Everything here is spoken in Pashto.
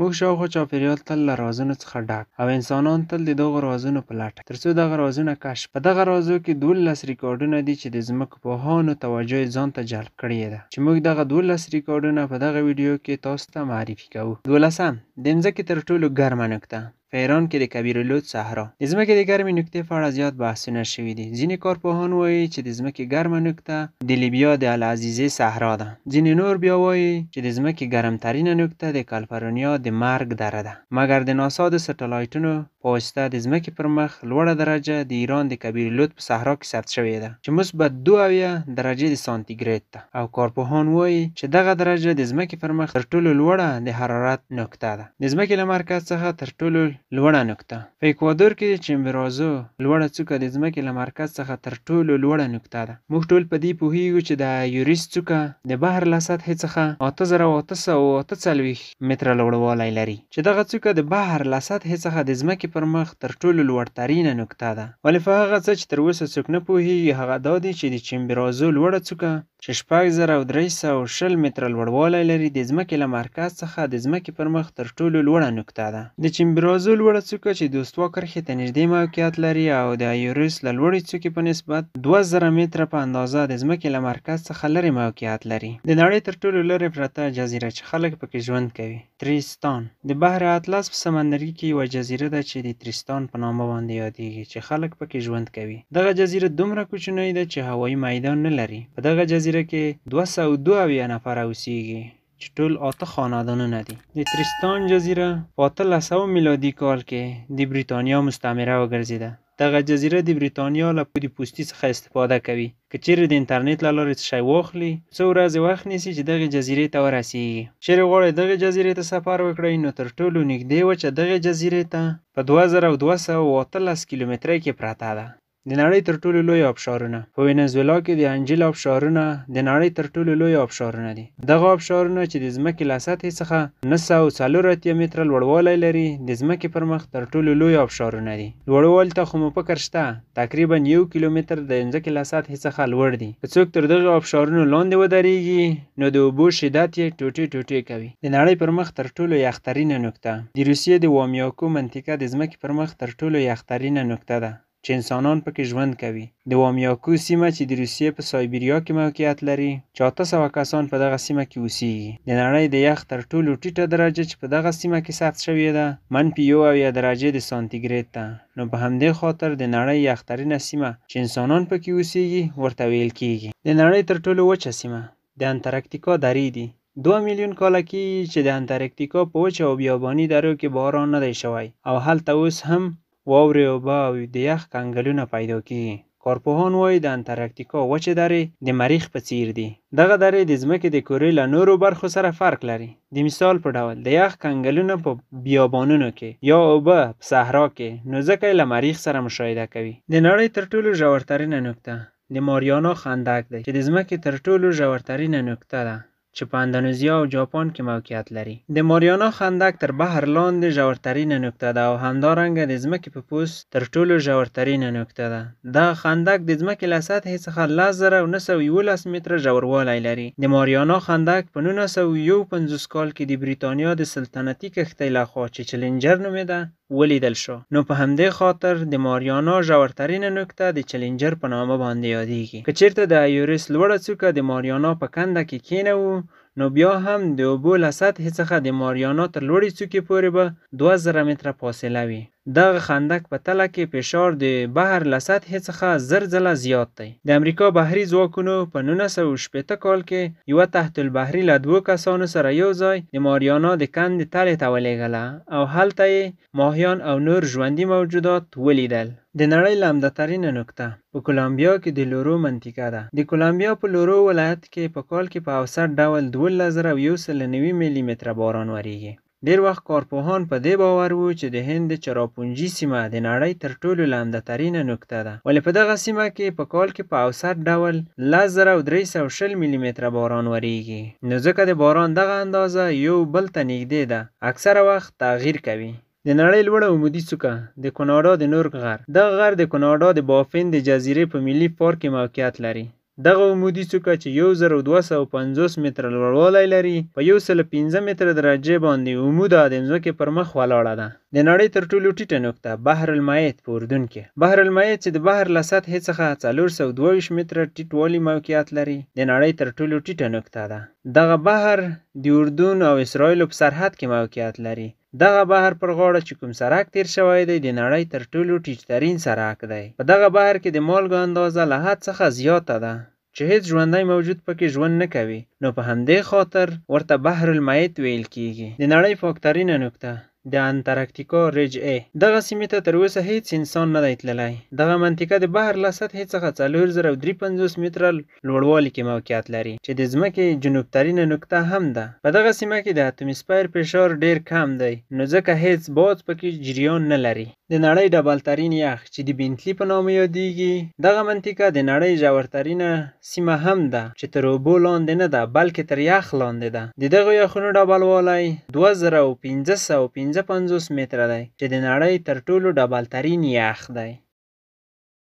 موږ شاوخوا چاپېریال تل له رازونو څخه ډک او انسانان تل د دغو رازونو په لټه تر څو دغه رازونه کشف. په دغه رازو کې 12 ریکارډونه دي چې د ځمکپوهانو توجه یې ځان ته جلب کړې ده، چې موږ دغه 12 ریکارډونه په دغه ویډیو کې تاسو ته معرفي کوو. 12 د ځمکې تر ټولو ګرمه نقطه په ایران کې د کبیرالود صحرا. د ځمکې د ګرمې نقطې په اړه زیات بحثونه شوي دي. ځینې کارپوهان وایي چې د ځمکې ګرمه نقطه د لیبیا د العزیزې صحرا ده. ځینې نور بیا وایي چې د ځمکې ګرمترینه نقطه د کالیفورنیا د مرګ دره ده. مګر د ناسا د سټلایټونو په واسطه د ځمکې پر مخ لوړه درجه د ایران د کبیرالود په صحرا کې ثبت شوې ده چې مثبت 2 درجې د سانتیګریډ ده، او کارپوهان وایي چې دغه درجه د ځمکې پر مخ تر ټولو لوړه د حرارت نقطه ده. د ځمکې له مرکز څخه تر ټولو لوړه نقطه په اکوادور کې د چمبرازو لوړه څوکه د ځمکې له مرکز څخه تر ټولو لوړه نقطه ده. موږ ټول په دې پوهیږو چې د ایورس څوکه د بحر له سطحې څخه 8848 متره لوړوالی لري، چې دغه څوکه د بحر له سطحې څخه د ځمکې پر مخ تر ټولو لوړترینه نقطه ده. ولې په هغه څه چې تر اوسه څوک نه پوهیږي هغه دا دی چې د چمبرازو لوړه څوکه چې 6320 متره لوړوالی لري د ځمکې له مرکز څخه د ځمکې پر مخ تر ټولو لوړه نقطه ده. د چمبرازو لوړه څوکه چې د استوا کرښې ته نږدې موقعیت لري او د ایورس له لوړې څوکې په نسبت 2000 متره په اندازه د ځمکې له مرکز څخه لرې موقعیت لري. د نړۍ تر ټولو لرې پرته جزیره چې خلک پکې ژوند کوي تریستان. د بحر اطلس په سمندرګي کې یوه جزیره ده چې د تریستان په نامه باندې یادېږي چې خلک پکې ژوند کوي. دغه جزیره دومره کوچنۍ ده چې هوایي میدان نه لري. په دغه جزیره کې 202 نفره اوسیږي چې ټول 8 خاندانونه دي. د تریستان جزیره په 1800 میلادي کال کې د بریتانیا مستعمره وګرځېده. دغه جزیره د بریتانیا له پوستي څخه استفاده کوي. که چیرې د انټرنیټ له لارې څه شی واخلي څو ورځې وخت نیسي چې دغې جزیرې ته ورسیږي. چیرې غواړئ دغې جزیرې ته سفر وکړئ نو تر ټولو نږدې وچه دغې جزیرې ته په 2218 کیلومترۍ کې پرته ده. د نړۍ تر ټولو لوی آبشارونه په وینزویلا کې د انجیل آبشارونه د نړۍ تر ټولو لوی آبشارونه دي. دغه آبشارونه چې د ځمکې له سطحې څخه 904 متره لوړوالی لري د ځمکې پر مخ تر ټولو لوی آبشارونه دي. لوړوالي ته خو مو فکر شته، تقریبا 1 کیلومتر د ځمکې له سطحې څخه لوړ دي. که څوک تر دغه آبشارونو لاندې ودرېږي نو د اوبو شدت یې ټوټې ټوټې کوي. د نړۍ پر مخ تر ټولو یخترینه نقطه د روسیې د وامیاکو منطقه د ځمکې پر مخ تر ټولو یخترینه نقطه ده چې انسانان پکې ژوند کوي. د وامیاکو سیمه چې د روسیې په سایبریا کې موقعیت لري چې 800 کسان په دغه سیمه کې اوسیږي. د نړۍ د یخ تر ټولو ټیټه درجه چې په دغه سیمه کې ثبت شوې ده -1 درجې د سانتیګریډ ده. نو په همدې خاطر د نړۍ یخترینه سیمه چې انسانان پکې اوسیږي ورته ویل کیږي. د نړۍ تر ټولو وچه سیمه د انټارکتیکا درې دي. 2 میلیون کاله کېږي چې د انټارکتیکا په وچه او بیاباني درو کې باران نه دی شوی او هلته اوس هم واورې اوبه او د یخ کنګلونه پیدا کیږي. کارپوهان وایي د انټارکتیکا وچې درې د مریخ په څیر دي. دغه درې د ځمکې د کورې له نورو برخو سره فرق لري. د مثال په ډول د یخ کنګلونه په بیابانونو کې یا اوبه په صحرا کې نو ځکه یې له مریخ سره مشاهده کوي. د نړۍ تر ټولو ژورترینه نقطه د ماریانا خندق دی چې د ځمکې تر ټولو ژورترینه نقطه ده چې په اندونیزیا او جاپان کې موقعیت لري. د ماریانا خندق تر بحر لاندې ژورترینه نقطه ده او همدارنګه د ځمکې په پوست تر ټولو ژورترینه نقطه ده. دا خندق د ځمکې له سطحې څخه 10911 متره ژوروالی لري. د ماریانا خندق په 1951 کال کې د بریتانیا د سلطنتي کښتۍ لخوا چې چلنجر نومېده ولیدل شو. نو په همدې خاطر د ماریانا ژورترینه نقطه د چلنجر په نامه باندې یادېږي. که چیرته د ایورس لوړه څوکه د ماریانا په کنده کې کېنوو نو بیا هم د اوبو له سطحې څخه د ماریانا تر لوړې څوکې پورې به 2000 متره فاصله وي. دغه خندق په تله کې فشار د بحر له سطحې څخه 1000 ځله زیات دی. د امریکا بحري ځواکونو په 1960 کال کې یوه تحت البحري له 2 کسانو سره یو ځای د ماریانا د کندې تلې ته ولېږله او هلته یې ماهیان او نور ژوندي موجودات ولیدل. د نړۍ لمده ترینه نقطه په کولمبیا کې د لورو منطقه ده. د کولمبیا په لورو ولایت کې په کال کې په اوسط ډول 12190 ملي متره باران وریږي. ډیر وخت کارپوهان په دې باور وو چې د هند د چراپونجي سیمه د نړۍ تر ټولو لمده ترینه نقطه ده. ولې په دغه سیمه کې په کال کې په اوسط ډول 10320 ملي متره باران وریږي. نو ځکه د باران دغه اندازه یو بل ته نږدې ده اکثره وخت تغییر کوي. د نړۍ لوړه عمودي څوکه د کاناډا د نورک غر. دغه غر د کاناډا د بافین د جزیرې په ملي پارک کې موقعیت لري. دغه عمودي څوکه چې 1250 متره لوړوالی لري په 105 متره درجې باندې عموده د ځمکې پر مخ ولاړه ده. د نړۍ تر ټولو ټیټه نقطه بحر الميت په اردن کې. بحر الميت چې د بحر له سطحې څخه 422 متره ټیټوالي موقعیت لري د نړۍ تر ټولو ټیټه نقطه ده. دغه بحر د اردن او اسرائیلو په سرحد کې موقعیت لري. دغه بحر پر غاړه چې کوم سرک تیر شوی دی د نړۍ تر ټولو ټیټترین سرک دی. په دغه بحر کې د مالګو اندازه له حد څخه زیاته ده چې هیڅ ژوندی موجود پکې ژوند نه کوي، نو په همدې خاطر ورته بحر الميت ویل کیږي. د نړۍ پاکترینه نقطه د انتارکتیکا ریج ای. دغه سیمې ته تر اوسه هیڅ انسان نه دی تللی. دغه منطقه د بحر له سطحې څخه 4053 متره لوړوالي کې موقعیت لري چې د ځمکې جنوبترینه نقطه هم ده. په دغه سیمه کې د اتموسفیر فشار ډیر کم دی، نو ځکه هیڅ باد پکې جریان نه لري. د نړۍ ډبلترین یخ چې د بینتلی په نامه یادیږي، دغه منطقه د نړۍ ژورترینه سیمه هم ده چې تر اوبو لاندې نه ده بلکې تر یخ لاندې ده. د دغه یخونو ډبلوالی 2555 متره دی چې د نړۍ تر ټولو ډبلترین یخ دی.